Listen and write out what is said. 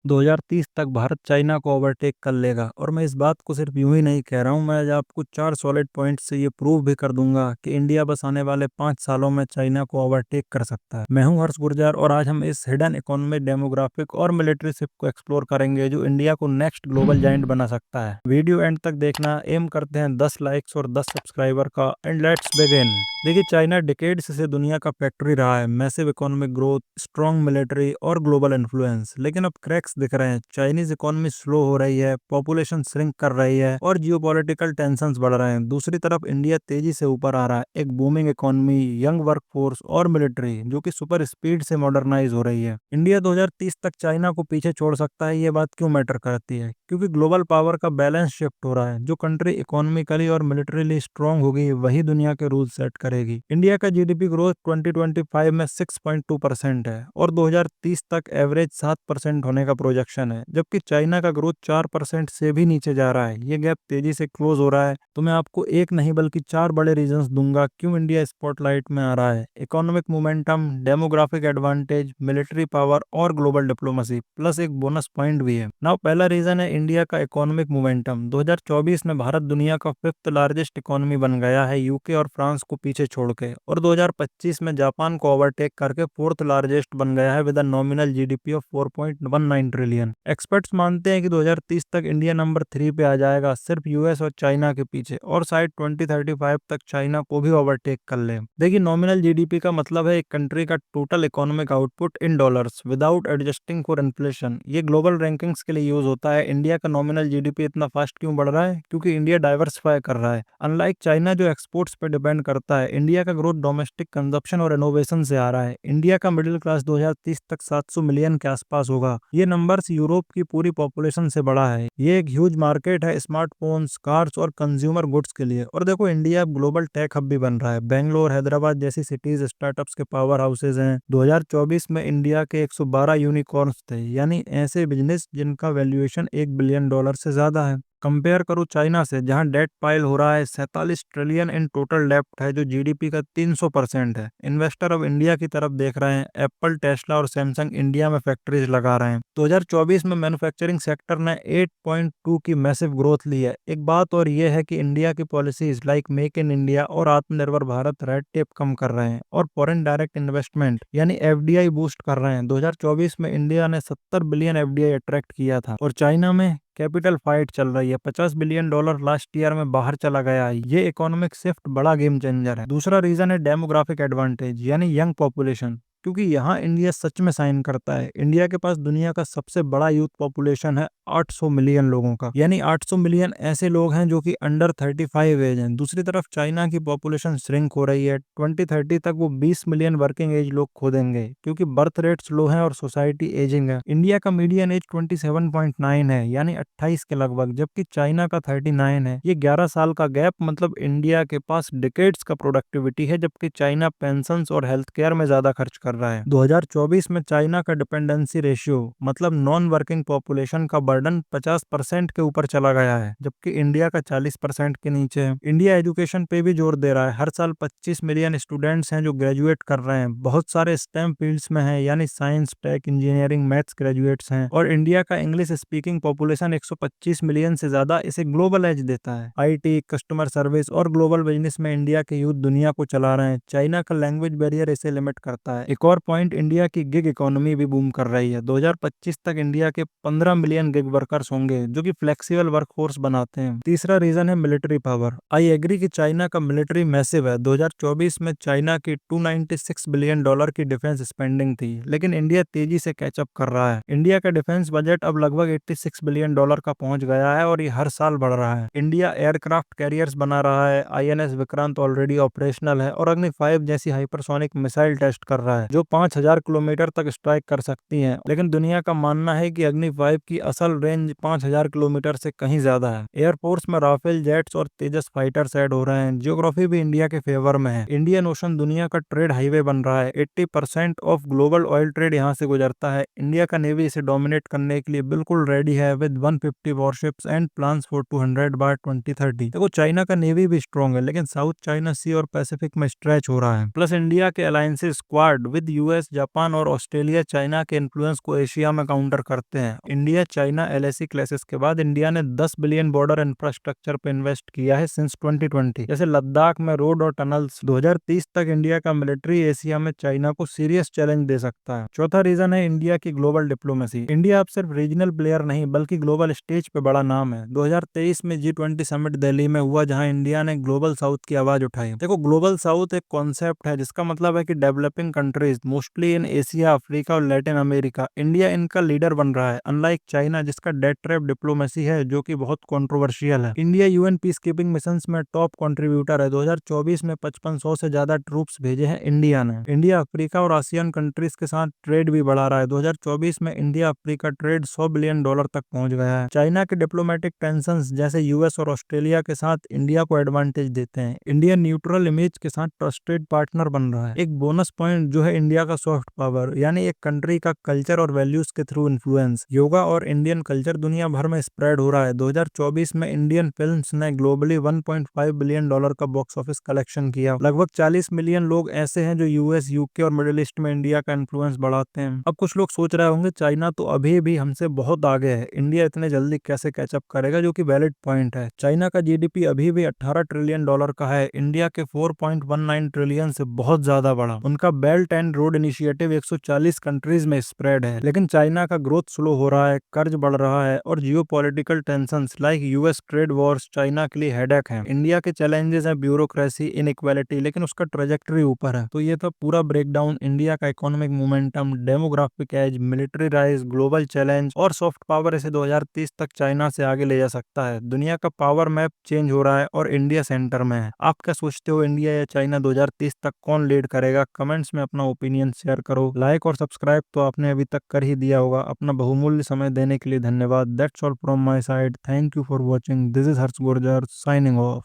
2030 तक भारत चाइना को ओवरटेक कर लेगा और मैं इस बात को सिर्फ यूं ही नहीं कह रहा हूं, मैं आज आपको 4 सॉलिड पॉइंट से ये प्रूव भी कर दूंगा कि इंडिया बस आने वाले 5 सालों में चाइना को ओवरटेक कर सकता है। मैं हूं हर्ष गुर्जर और आज हम इस हिडन इकोनॉमी, डेमोग्राफिक और मिलिट्री शिफ्ट को एक्सप्लोर करेंगे जो इंडिया को नेक्स्ट ग्लोबल जाइंट बना सकता है। वीडियो एंड तक देखना, एम करते हैं 10 लाइक्स और 10 सब्सक्राइबर का एंड लेट्स बिगिन। देखिए, चाइना डिकेड्स से दुनिया का फैक्ट्री रहा है, massive economic growth, strong military और ग्लोबल इन्फ्लुएंस। लेकिन अब क्रैक्स दिख रहे हैं। चाइनीज इकोनॉमी स्लो हो रही है, पॉपुलेशन श्रिंक कर रही है और जियोपॉलिटिकल टेंशंस बढ़ रहे हैं। दूसरी तरफ इंडिया तेजी से ऊपर आ रहा है, एक बूमिंग इकोनॉमी, यंग वर्कफोर्स और मिलिट्री जो कि सुपर स्पीड से मॉडर्नाइज हो रही है। इंडिया 2030 तक चाइना को पीछे छोड़ सकता है। ये बात क्यों मैटर करती है? क्योंकि ग्लोबल पावर का बैलेंस शिफ्ट हो रहा है। जो कंट्री इकोनॉमिकली और मिलिट्रीली स्ट्रांग होगी वही दुनिया के रूल सेट करेगी। इंडिया का जीडीपी ग्रोथ 2025 में 6.2% है और 2030 तक एवरेज 7% होने का प्रोजेक्शन है, जबकि चाइना का ग्रोथ 4% से भी नीचे जा रहा है। ये गैप तेजी से क्लोज हो रहा है। तो मैं आपको एक नहीं बल्कि 4 बड़े रीजंस दूंगा क्यों इंडिया स्पॉटलाइट में आ रहा है। Economic momentum, demographic advantage, military power और ग्लोबल डिप्लोमेसी, प्लस एक बोनस पॉइंट भी है। नाउ पहला रीजन है इंडिया का इकोनॉमिक मोमेंटम। 2024 में भारत दुनिया का 5th लार्जेस्ट इकोनॉमी बन गया है, यूके और फ्रांस को पीछे छोड़ के, और 2025 में जापान को ओवरटेक करके 4th लार्जेस्ट बन गया है with a nominal GDP of 4.19 trillion. Experts मानते हैं कि 2030 तक इंडिया नंबर 3 पे आ जाएगा, सिर्फ यूएस और चाइना के पीछे, और शायद 2035 तक चाइना को भी ओवरटेक कर ले। देखिए, नॉमिनल जीडीपी का मतलब है एक कंट्री का total economic output in dollars without adjusting for inflation. ये ग्लोबल रैंकिंग्स के लिए यूज होता है। इंडिया का नॉमिनल जीडीपी इतना फास्ट क्यों बढ़ रहा है? क्योंकि इंडिया डाइवर्सिफाई कर रहा है। अनलाइक चाइना जो एक्सपोर्ट्स पे डिपेंड करता है, इंडिया का ग्रोथ डोमेस्टिक कंजप्शन और इनोवेशन से आ रहा है। इंडिया का मिडिल क्लास 2030 तक 700 मिलियन के आसपास होगा। ये नंबर्स यूरोप की पूरी पॉपुलेशन से बड़ा है। ये एक ह्यूज मार्केट है स्मार्टफोन्स, कार्स और कंज्यूमर गुड्स के लिए। और देखो, इंडिया अब ग्लोबल टेक हब भी बन रहा है। बेंगलोर, हैदराबाद जैसी सिटीज स्टार्टअप्स के पावर हाउसेज हैं। 2024 में इंडिया के 112 यूनिकॉर्न्स थे, यानी ऐसे बिजनेस जिनका वैल्यूएशन $1 बिलियन से ज्यादा है। कंपेयर करो चाइना से, जहां डेट पाइल हो रहा है, 47 ट्रिलियन इन टोटल डेप्ट है जो जीडीपी का 300% है। इन्वेस्टर अब इंडिया की तरफ देख रहे हैं। एप्पल, टेस्ला और सैमसंग इंडिया में फैक्ट्रीज लगा रहे हैं। 2024 में मैन्युफैक्चरिंग सेक्टर ने 8.2 की मैसिव ग्रोथ ली है। एक बात और यह है कि इंडिया की policies like make in India और आत्मनिर्भर भारत रेड टेप कम कर रहे हैं और फॉरेन डायरेक्ट इन्वेस्टमेंट यानी एफडीआई बूस्ट कर रहे हैं। 2024 में इंडिया ने 70 बिलियन एफडीआई अट्रैक्ट किया था और चाइना में कैपिटल फाइट चल रही है। $50 बिलियन लास्ट ईयर में बाहर चला गया है। ये इकोनॉमिक शिफ्ट बड़ा गेम चेंजर है। दूसरा रीजन है डेमोग्राफिक एडवांटेज यानी यंग पॉपुलेशन, क्योंकि यहाँ इंडिया सच में साइन करता है। इंडिया के पास दुनिया का सबसे बड़ा यूथ पॉपुलेशन है, 800 मिलियन लोगों का, यानी 800 मिलियन ऐसे लोग हैं जो कि अंडर 35 एज हैं। दूसरी तरफ चाइना की पॉपुलेशन श्रिंक हो रही है। 2030 तक वो 20 मिलियन वर्किंग एज लोग खो देंगे क्योंकि बर्थ रेट्स लो हैं और सोसाइटी एजिंग है। इंडिया का मीडियन एज 27.9 है, यानी 28 के लगभग, जबकि चाइना का 39 है। ये 11 साल का गैप मतलब इंडिया के पास डिकेड्स का प्रोडक्टिविटी है, जबकि चाइना पेंशन और हेल्थ केयर में ज्यादा खर्च कर रहा है। 2024 में चाइना का डिपेंडेंसी रेशियो मतलब नॉन वर्किंग पॉपुलेशन का बर्डन 50% के ऊपर चला गया है, जबकि इंडिया का 40% के नीचे है। इंडिया एजुकेशन पे भी जोर दे रहा है। हर साल 25 मिलियन स्टूडेंट्स हैं जो ग्रेजुएट कर रहे हैं। बहुत सारे स्टेम फील्ड्स में हैं, यानी science, tech, engineering, maths graduates हैं। और इंडिया का इंग्लिश स्पीकिंग पॉपुलेशन 125 मिलियन से ज्यादा इसे ग्लोबल एज देता है। आईटी, कस्टमर सर्विस और ग्लोबल बिजनेस में इंडिया के यूथ दुनिया को चला रहे हैं। चाइना का लैंग्वेज बैरियर इसे लिमिट करता है। एक और पॉइंट, इंडिया की गिग इकोनॉमी भी बूम कर रही है। 2025 तक इंडिया के 15 मिलियन गिग वर्कर्स होंगे जो कि फ्लेक्सिबल वर्कफोर्स बनाते हैं। तीसरा रीजन है मिलिट्री पावर। आई एग्री कि चाइना का मिलिट्री मैसिव है। 2024 में चाइना की $296 बिलियन की डिफेंस स्पेंडिंग थी, लेकिन इंडिया तेजी से कैचअप कर रहा है। इंडिया का डिफेंस बजट अब लगभग $86 बिलियन का पहुंच गया है और ये हर साल बढ़ रहा है। इंडिया एयरक्राफ्ट कैरियर्स बना रहा है। आईएनएस विक्रांत ऑलरेडी ऑपरेशनल है और अग्नि 5 जैसी हाइपरसोनिक मिसाइल टेस्ट कर रहा है जो 5000 किलोमीटर तक स्ट्राइक कर सकती हैं। लेकिन दुनिया का मानना है कि अग्नि 5 की असल रेंज 5000 किलोमीटर से कहीं ज्यादा है। एयरफोर्स में राफेल जेट्स और तेजस फाइटर्स ऐड हो रहे हैं। जियोग्राफी भी इंडिया के फेवर में है। इंडियन ओशन दुनिया का ट्रेड हाईवे बन रहा है। 80% ऑफ ग्लोबल ऑयल ट्रेड यहाँ से गुजरता है। इंडिया का नेवी इसे डोमिनेट करने के लिए बिल्कुल रेडी है with 150 warships and plans for 200 by 2030। देखो, चाइना का नेवी भी स्ट्रॉन्ग है, लेकिन साउथ चाइना सी और पैसिफिक में स्ट्रेच हो रहा है। प्लस इंडिया के alliances, quad with US, Japan और ऑस्ट्रेलिया चाइना के इन्फ्लुएंस को एशिया में काउंटर करते हैं। इंडिया चाइना एलएसी क्लासेस के बाद इंडिया ने 10 बिलियन बॉर्डर इंफ्रास्ट्रक्चर पे इन्वेस्ट किया है सिंस 2020, जैसे लद्दाख में रोड और टनल्स। 2030 तक इंडिया का मिलिट्री एशिया में चाइना को सीरियस चैलेंज दे सकता है। चौथा रीजन है इंडिया की ग्लोबल डिप्लोमेसी। इंडिया अब सिर्फ रीजनल प्लेयर नहीं बल्कि ग्लोबल स्टेज पे बड़ा नाम है। 2023 में G20 समिट दिल्ली में हुआ जहां इंडिया ने ग्लोबल साउथ की आवाज उठाई। देखो, ग्लोबल साउथ एक कॉन्सेप्ट है जिसका मतलब है कि developing countries mostly in Asia, Africa और लैटिन अमेरिका, इंडिया इनका लीडर बन रहा है। अनलाइक चाइना जिसका डेट ट्रैप डिप्लोमेसी है जो कि बहुत कंट्रोवर्शियल है। India UN peace keeping missions में टॉप कंट्रीब्यूटर है। 2024 में 5500 से ज्यादा ट्रूप्स भेजे हैं इंडिया ने। इंडिया अफ्रीका और आसियान कंट्रीज के साथ ट्रेड भी बढ़ा रहा है। 2024 में इंडिया अफ्रीका ट्रेड $100 बिलियन तक पहुंच गया है। चाइना के डिप्लोमेटिक टेंशन जैसे यूएस और ऑस्ट्रेलिया के साथ इंडिया को एडवांटेज देते हैं। इंडिया न्यूट्रल इमेज के साथ ट्रस्टेड पार्टनर बन रहा है। एक बोनस पॉइंट जो है इंडिया का सॉफ्ट पावर, यानी एक कंट्री का कल्चर और वैल्यूज के थ्रू इन्फ्लुएंस। योगा और इंडियन कल्चर दुनिया भर में स्प्रेड हो रहा है। 2024 में इंडियन फिल्म्स ने ग्लोबली $1.5 बिलियन का बॉक्स ऑफिस कलेक्शन किया। लगभग 40 मिलियन लोग ऐसे हैं जो यूएस, यूके और मिडिल ईस्ट में इंडिया का इन्फ्लुएंस बढ़ाते हैं। अब कुछ लोग सोच रहे होंगे चाइना तो अभी भी हमसे बहुत आगे है, इंडिया इतने जल्दी कैसे कैचअप करेगा, जो कि वैलिड पॉइंट है। चाइना का जीडीपी अभी भी $18 ट्रिलियन का है, इंडिया के 4.19 ट्रिलियन से बहुत ज्यादा बड़ा। उनका belt and road initiative 140 countries में स्प्रेड है। लेकिन चाइना का ग्रोथ स्लो हो रहा है, कर्ज बढ़ रहा है और geopolitical tensions like US trade Wars China के लिए हेडेक है। इंडिया के चैलेंजेस है ब्यूरोक्रेसी, इनइक्वालिटी, लेकिन उसका ट्रेजेक्टरी ऊपर है। तो ये था पूरा ब्रेकडाउन इंडिया का economic momentum, demographic edge, military rise, global challenge और सॉफ्ट पावर इसे 2030 तक चाइना से आगे ले जा सकता है। दुनिया का पावर मैप चेंज हो रहा है और इंडिया सेंटर में है। आप क्या सोचते हो, इंडिया या चाइना 2030 तक कौन लीड करेगा? कमेंट्स में अपना ओपिनियन शेयर करो। लाइक और सब्सक्राइब तो आपने अभी तक कर ही दिया होगा। अपना बहुमूल्य समय देने के लिए धन्यवाद। That's all from my side. Thank you for watching. This is Harsh Gurjar signing off.